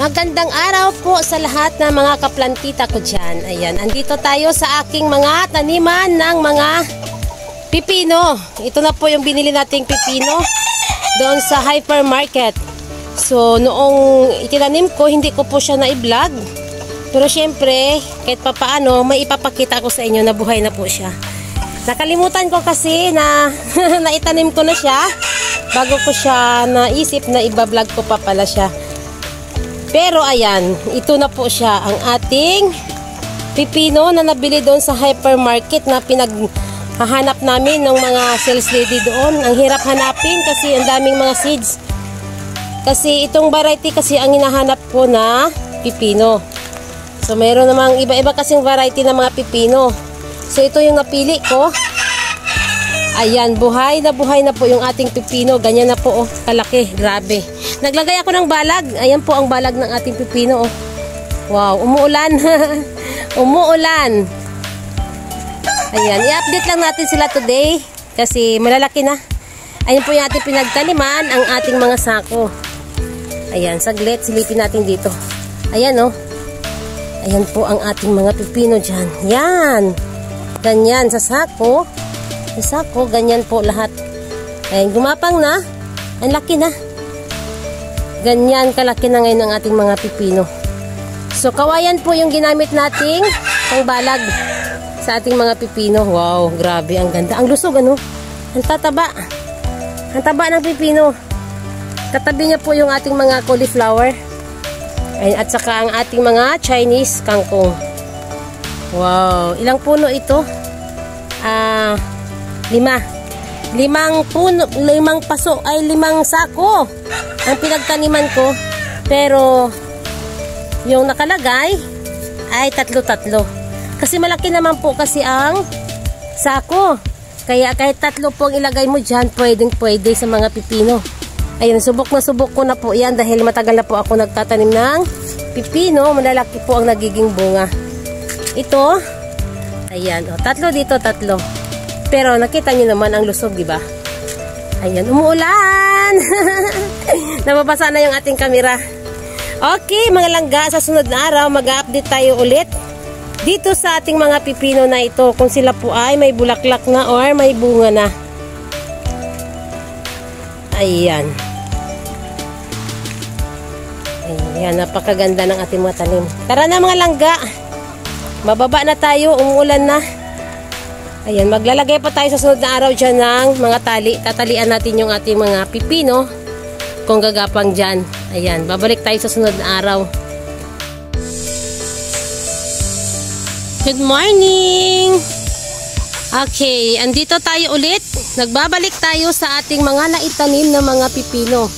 Magandang araw po sa lahat ng mga kaplantita ko dyan. Ayan, andito tayo sa aking mga taniman ng mga pipino. Ito na po yung binili nating pipino doon sa hypermarket. So, noong itinanim ko, hindi ko po siya na-vlog. Pero syempre, kahit papaano, may ipapakita ko sa inyo na buhay na po siya. Nakalimutan ko kasi na naitanim ko na siya bago ko siya naisip na iba-vlog ko pa pala siya. Pero ayan, ito na po siya, ang ating pipino na nabili doon sa hypermarket na pinaghahanap namin ng mga sales lady doon. Ang hirap hanapin kasi ang daming mga seeds. Kasi itong variety kasi ang hinahanap ko na pipino. So mayroon namang iba-iba kasing variety ng mga pipino. So ito yung napili ko. Ayan, buhay na po yung ating pipino. Ganyan na po, oh, kalaki, grabe. Naglagay ako ng balag. Ayan po ang balag ng ating pipino, oh. Wow, umuulan. Umuulan. Ayan, i-update lang natin sila today kasi malalaki na. Ayan po yung ating pinagtaniman, ang ating mga sako. Ayan, saglit, silipin natin dito. Ayan, oh. Ayan po ang ating mga pipino dyan. Yan. Ganyan, sa sako. Sa sako, ganyan po lahat. Ayan, gumapang na. Ang laki na. Ganyan kalaki na ngayon ang ating mga pipino. So, kawayan po yung ginamit nating pangbalag sa ating mga pipino. Wow, grabe, ang ganda. Ang lusog, ano? Ang tataba. Ang taba ng pipino. Katabi niya po yung ating mga cauliflower. At saka ang ating mga Chinese kangkong. Wow, ilang puno ito? 5. 5 puno, 5 paso, ay 5 sako ang pinagtaniman ko. Pero yung nakalagay ay 3. Kasi malaki naman po kasi ang sako. Kaya kahit 3 po ang ilagay mo dyan, pwede sa mga pipino. Ayun, subok ko na po yan dahil matagal na po ako nagtatanim ng pipino. Malalaki po ang nagiging bunga. Ito, ayan, oh, 3 dito, 3. Pero nakita niyo naman ang lusog, di ba? Ayan, umuulan. Nababasa na yung ating kamera. Okay, mga langga, sa sunod na araw mag-update tayo ulit dito sa ating mga pipino na ito, kung sila po ay may bulaklak na or may bunga na. Ayan. Ayan, napakaganda ng ating mga tanim. Tara na mga langga. Mababa na tayo, umuulan na. Ayan, maglalagay pa tayo sa sunod na araw dyan ng mga tali. Tatalian natin yung ating mga pipino kung gagapang dyan. Ayan, babalik tayo sa sunod na araw. Good morning! Okay, andito tayo ulit. Nagbabalik tayo sa ating mga naitanim na mga pipino.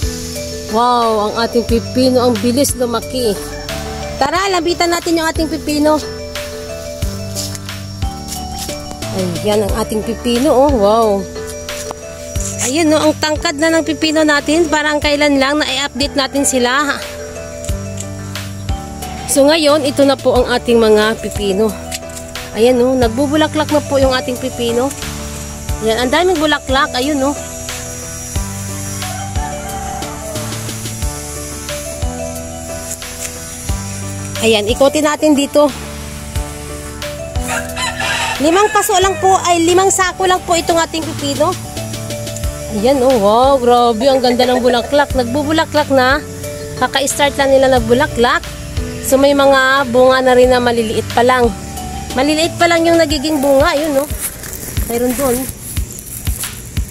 Wow, ang ating pipino, ang bilis lumaki. Tara, labitan natin yung ating pipino. Ayan ang ating pipino, oh, wow. Ayan, no, ang tangkad na ng pipino natin. Parang kailan lang na i-update natin sila. So ngayon, ito na po ang ating mga pipino. Ayan, no, nagbubulaklak na po yung ating pipino. Ayan, ang daming bulaklak. Ayun, no. Ayan, ikotin natin dito. 5 paso lang po, ay 5 sako lang po itong ating pipino. Ayan, oh, wow, grabe. Ang ganda ng bulaklak. Nagbubulaklak na. Kaka-start lang nila nagbulaklak. So, may mga bunga na rin na maliliit pa lang. Maliliit pa lang yung nagiging bunga. Ayun, no? Mayroon doon.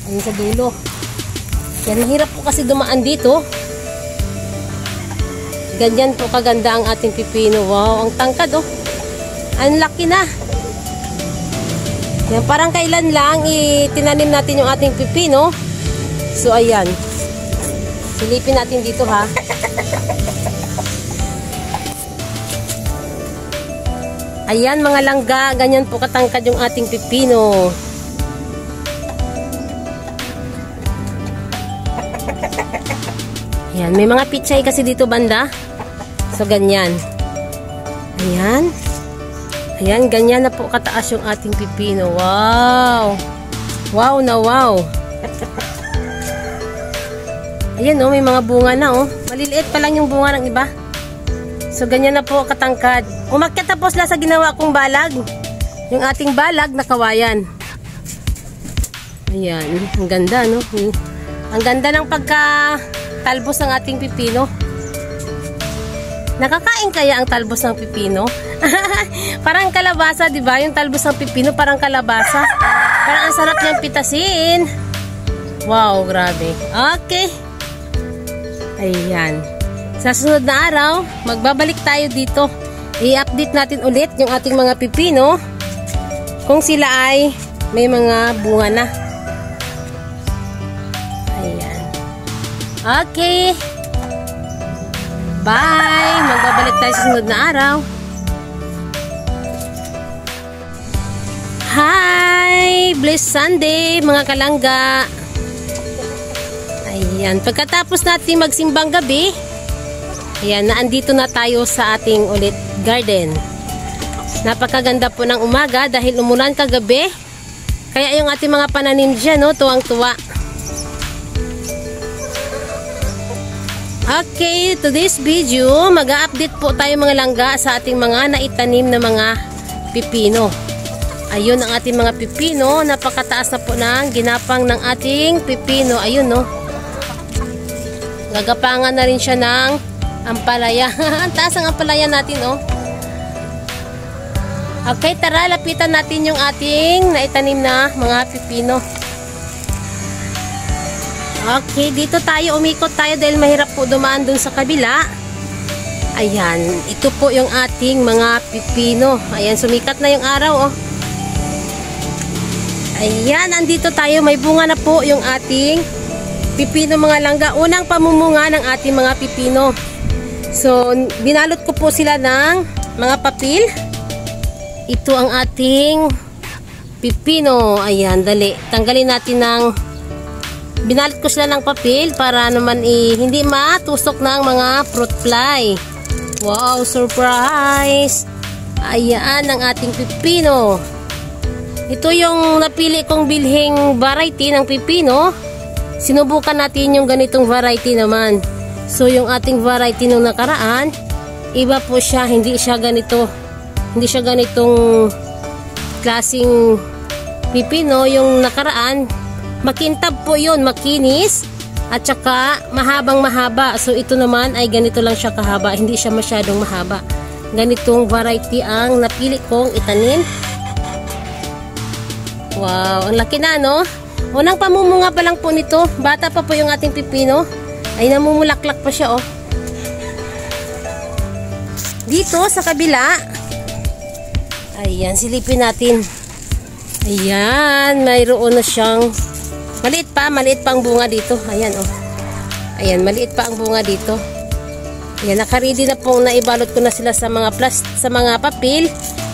Ayun sa dulo. Yan, mahirap po kasi dumaan dito. Ganyan po kaganda ang ating pipino. Wow, ang tangkad, oh. Ang laki na. Yan, parang kailan lang itinanim natin yung ating pipino. So, ayan. Silipin natin dito, ha. Ayan, mga langga. Ganyan po katangkad yung ating pipino. Ayan, may mga pichay kasi dito banda. So, ganyan. Ayan. Ayan, ganyan na po kataas yung ating pipino. Wow! Wow na wow! Ayan, oh, may mga bunga na, oh. Maliliit pa lang yung bunga ng iba. So, ganyan na po katangkad. Umakyat tapos lang sa ginawa kong balag. Yung ating balag na kawayan. Ayan, ang ganda, no? Ang ganda ng pagka-talbos ng ating pipino. Nakakain kaya ang talbos ng pipino? Parang kalabasa, di ba? Yung talbos ng pipino parang kalabasa. Parang ang sarap niyang pitasin. Wow, grabe. Okay. Ayan. Sa susunod na araw, magbabalik tayo dito. I-update natin ulit yung ating mga pipino kung sila ay may mga bunga na. Ayan. Okay. Bye! Magbabalik tayo sa sunod na araw. Hi! Blessed Sunday, mga kalangga. Ayan. Pagkatapos natin magsimbang gabi, ayan, naandito na tayo sa ating ulit garden. Napakaganda po ng umaga dahil umulan kagabi. Kaya yung ating mga pananim dyan, no, tuwang-tuwa. Okay, today's video, mag-update po tayo mga langga sa ating mga naitanim na mga pipino. Ayun ang ating mga pipino. Napakataas na po ng ginapang ng ating pipino. Ayun, no. Gagapangan na rin siya ng ampalaya. Ang taas ang ampalaya natin, oh. Okay, tara, lapitan natin yung ating naitanim na mga pipino. Okay, dito tayo, umikot tayo dahil mahirap po dumaan dun sa kabila. Ayan, ito po yung ating mga pipino. Ayan, sumikat na yung araw, oh. Ayan, andito tayo, may bunga na po yung ating pipino mga langga. Unang pamumunga ng ating mga pipino. So, binalot ko po sila ng mga papel. Ito ang ating pipino. Ayan, dali. Tanggalin natin ng... Binalot ko sila ng papel para naman hindi matusok ng mga fruit fly. Wow, surprise! Ayan ang ating pipino. Ito yung napili kong bilhing variety ng pipino. Sinubukan natin yung ganitong variety naman. So, yung ating variety nung nakaraan, iba po siya. Hindi siya ganito. Hindi siya ganitong klaseng pipino. Yung nakaraan, makintab po yun, makinis. At saka, mahabang mahaba. So, ito naman ay ganito lang siya kahaba. Hindi siya masyadong mahaba. Ganitong variety ang napili kong itanim. Wow, ang laki na, no? Unang pamumunga pa lang po nito. Bata pa po yung ating pipino. Ay, namumulaklak pa siya, oh. Dito, sa kabila. Ayan, silipin natin. Ayan, mayroon na siyang maliit pa ang bunga dito. Ayan, oh. Ayan, maliit pa ang bunga dito. Ayan, nakaready na pong naibalot ko na sila sa mga papel.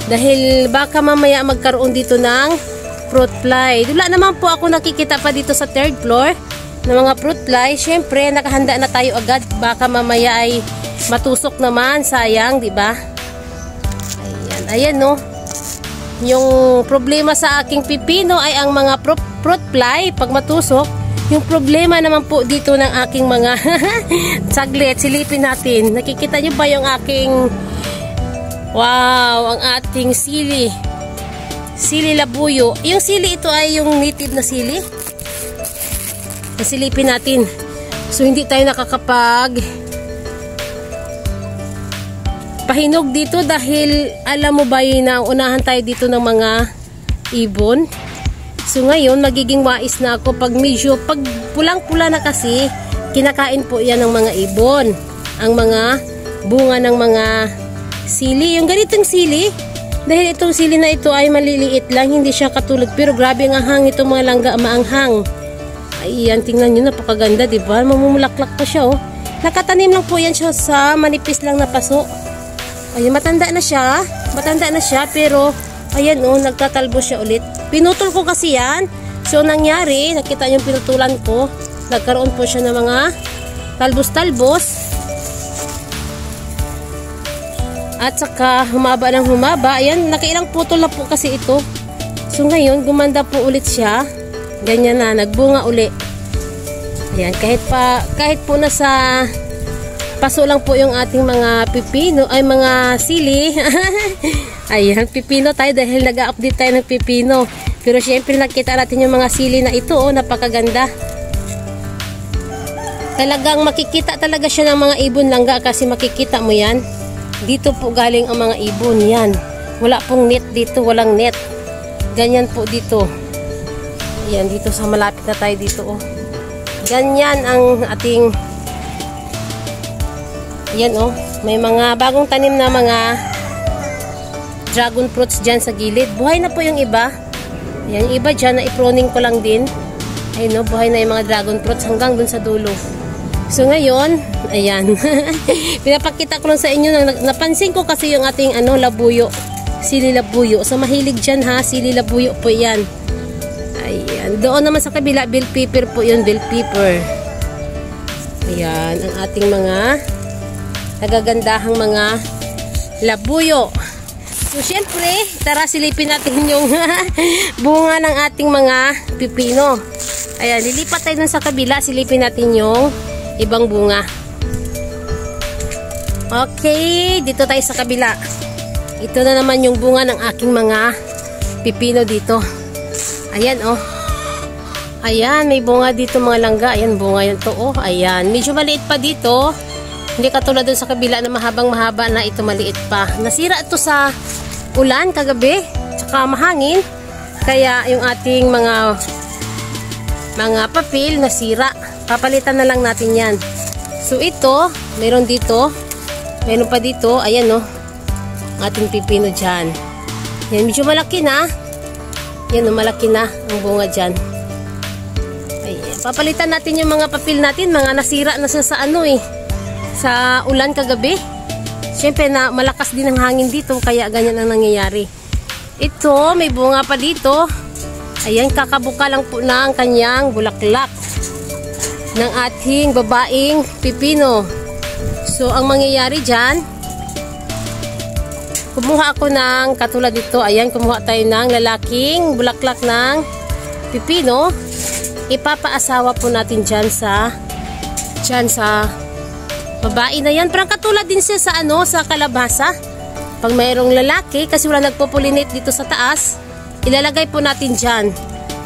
Dahil baka mamaya magkaroon dito ng fruit fly. Wala naman po ako nakikita pa dito sa third floor ng mga fruit fly. Syempre, nakahanda na tayo agad. Baka mamaya ay matusok naman. Sayang, di ba? Ayan, ayan, no. Yung problema sa aking pipino ay ang mga fruit fly. Pag matusok, yung problema naman po dito ng aking mga saglit, silipin natin. Nakikita nyo ba yung aking wow, ang ating sili. Sili labuyo. Yung sili ito ay yung native na sili. Nasilipin natin. So hindi tayo nakakapag pahinog dito dahil alam mo ba yun na unahan tayo dito ng mga ibon. So ngayon magiging wais na ako pag medyo pag pulang-pula na kasi kinakain po yan ng mga ibon. Ang mga bunga ng mga sili. Yung ganitong sili, dahil itong sili na ito ay maliliit lang, hindi siya katulad. Pero grabe ang ahang itong mga langga, maanghang. Ayan, tingnan nyo, napakaganda, diba? Mamumulaklak pa siya, oh. Nakatanim lang po yan siya sa manipis lang na paso. Ayan, matanda na siya, pero ayan, oh, nagtatalbo siya ulit. Pinutol ko kasi yan. So, nangyari, nakita nyo yung pinutulan ko, nagkaroon po siya ng mga talbos-talbos. At saka humaba ng humaba. Ayan, nakailang putol na po kasi ito. So ngayon, gumanda po ulit siya. Ganyan na, nagbunga uli. Ayan, kahit po nasa paso lang po yung ating mga pipino, ay mga sili. Ayan, pipino tayo dahil nag-update tayo ng pipino. Pero syempre nakita natin yung mga sili na ito, oh, napakaganda. Talagang makikita talaga siya ng mga ibon langga kasi makikita mo yan. Dito po galing ang mga ibon yan. Wala pong net dito, walang net. Ganyan po dito. Ayan, dito sa malapit na tayo dito, oh. Ganyan ang ating ayan, oh. May mga bagong tanim na mga dragon fruits dyan sa gilid. Buhay na po yung iba. Ayan, yung iba dyan na iproning ko lang din. Ayun, oh, buhay na yung mga dragon fruits hanggang dun sa dulo. So ngayon, ayan. Pinapakita ko lang sa inyo, napansin ko kasi yung ating labuyo, sili labuyo. So mahilig dyan ha, sili labuyo po yan. Ayan, doon naman sa kabila, bell pepper po yun, bell pepper. Ayan, ang ating mga nagagandahang mga labuyo. So syempre, tara silipin natin yung bunga ng ating mga pipino. Ayan, lilipat tayo dun sa kabila, silipin natin yung ibang bunga. Okay, dito tayo sa kabila. Ito na naman yung bunga ng aking mga pipino dito. Ayan, oh. Ayan, may bunga dito mga langga. Ayan, bunga yan to, oh. Ayan, medyo maliit pa dito. Hindi katulad dun sa kabila na mahabang mahaba na, ito maliit pa. Nasira ito sa ulan kagabi, tsaka mahangin. Kaya yung ating mga papel nasira. Papalitan na lang natin yan. So ito, meron dito. Meron pa dito. Ayan, no. Ating pipino dyan. Yan, medyo malaki na. Yan, no, malaki na ang bunga dyan. Ayan. Papalitan natin yung mga papel natin. Mga nasira na sa sa ulan kagabi. Siyempre, na malakas din ang hangin dito. Kaya ganyan ang nangyayari. Ito, may bunga pa dito. Ayan, kakabuka lang po na ang kanyang bulaklak ng ating babaeng pipino. So, ang mangyayari dyan, kumuha ako ng katulad dito. Ayan, kumuha tayo ng lalaking bulaklak ng pipino. Ipapaasawa po natin dyan sa babae na yan. Parang katulad din siya sa sa kalabasa. Pag mayroong lalaki, kasi wala nagpo-pollinate dito sa taas, ilalagay po natin dyan.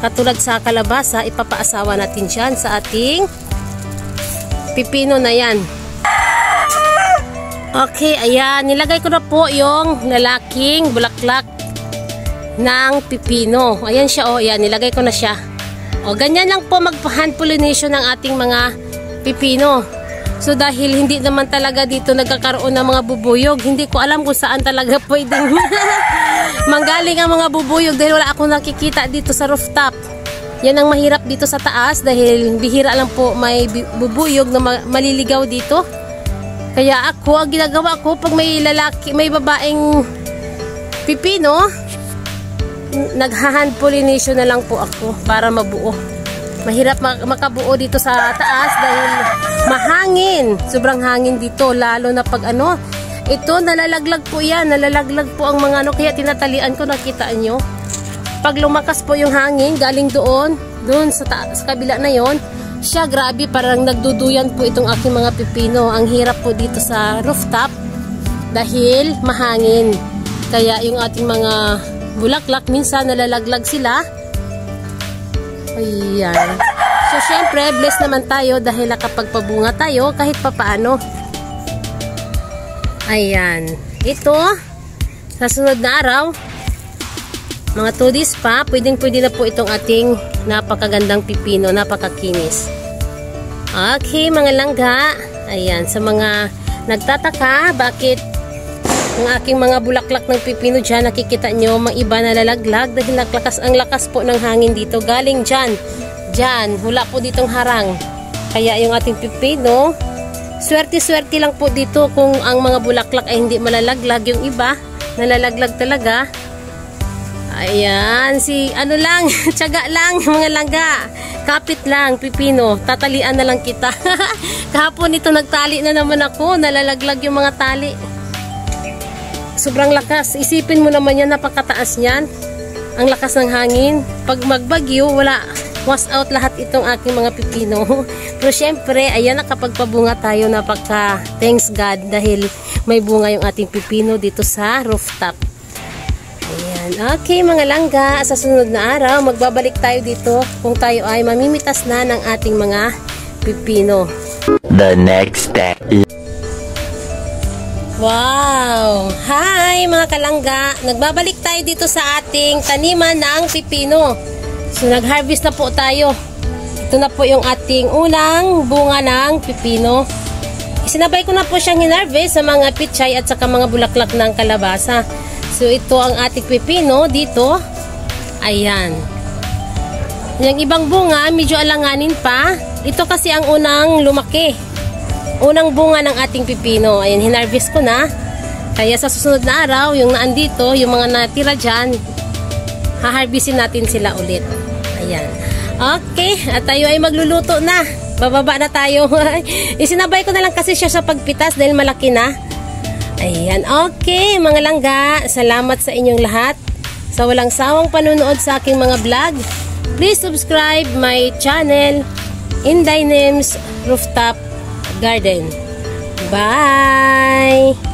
Katulad sa kalabasa, ipapaasawa natin dyan sa ating pipino na yan. Okay, ayan. Nilagay ko na po yung lalaking bulaklak ng pipino. Ayan siya, oh. Ayan, nilagay ko na siya. O, ganyan lang po mag-hand pollination ng ating mga pipino. So, dahil hindi naman talaga dito nagkakaroon ng mga bubuyog, hindi ko alam kung saan talaga pwedeng manggaling ang mga bubuyog dahil wala akong nakikita dito sa rooftop. Yan ang mahirap dito sa taas dahil bihira lang po may bubuyog na maliligaw dito. Kaya ako, ang ginagawa ko pag may babaeng pipino, nag-hand pollination na lang po ako para mabuo. Mahirap makabuo dito sa taas dahil mahangin. Sobrang hangin dito, lalo na pag ito nalalaglag po yan, nalalaglag po ang mga kaya tinatalian ko, nakita nyo. Pag lumakas po yung hangin, galing doon sa kabila na yon, siya grabe, parang nagduduyan po itong aking mga pipino. Ang hirap po dito sa rooftop dahil mahangin. Kaya yung ating mga bulaklak, minsan nalalaglag sila. Ayan. So, syempre, blessed naman tayo dahil nakapagpabunga tayo kahit papaano. Ayan. Ito, sa sunod na araw, mga 2 days pa, pwedeng-pwede na po itong ating napakagandang pipino, napakakinis. Okay, mga langga. Ayan, sa mga nagtataka, bakit ang aking mga bulaklak ng pipino dyan, nakikita nyo, maiba na lalaglag dahil ang lakas po ng hangin dito. Galing dyan, wala po ditong harang. Kaya yung ating pipino, swerte-swerte lang po dito kung ang mga bulaklak ay hindi malalaglag. Yung iba, nalalaglag talaga. Ayan, tiyaga lang, mga langga. Kapit lang, pipino. Tatalian na lang kita. Kahapon ito nagtali na naman ako. Nalalaglag yung mga tali. Sobrang lakas. Isipin mo naman yan, napakataas niyan. Ang lakas ng hangin. Pag magbagyo, wala. Was out lahat itong aking mga pipino. Pero syempre, ayan, nakapagpabunga tayo. Thanks God dahil may bunga yung ating pipino dito sa rooftop. Ayan. Okay, mga langga. Sa sunod na araw, magbabalik tayo dito kung tayo ay mamimitas na ng ating mga pipino. The next day. Wow! Hi mga kalangga! Nagbabalik tayo dito sa ating taniman ng pipino. So nag-harvest na po tayo. Ito na po yung ating unang bunga ng pipino. Isinabay ko na po siyang hinarvest sa mga pichay at saka mga bulaklak ng kalabasa. So ito ang ating pipino dito. Ayan. Yung ibang bunga medyo alanganin pa. Ito kasi ang unang lumaki. Unang bunga ng ating pipino. Ayan, hinarvest ko na. Kaya sa susunod na araw, yung naandito, yung mga natira dyan, haharvestin natin sila ulit. Ayan. Okay, at tayo ay magluluto na. Bababa na tayo. Isinabay ko na lang kasi siya sa pagpitas dahil malaki na. Ayan, okay, mga langga. Salamat sa inyong lahat. Sa walang sawang panunood sa aking mga vlog. Please subscribe my channel, Inday Names Rooftop Garden. Bye!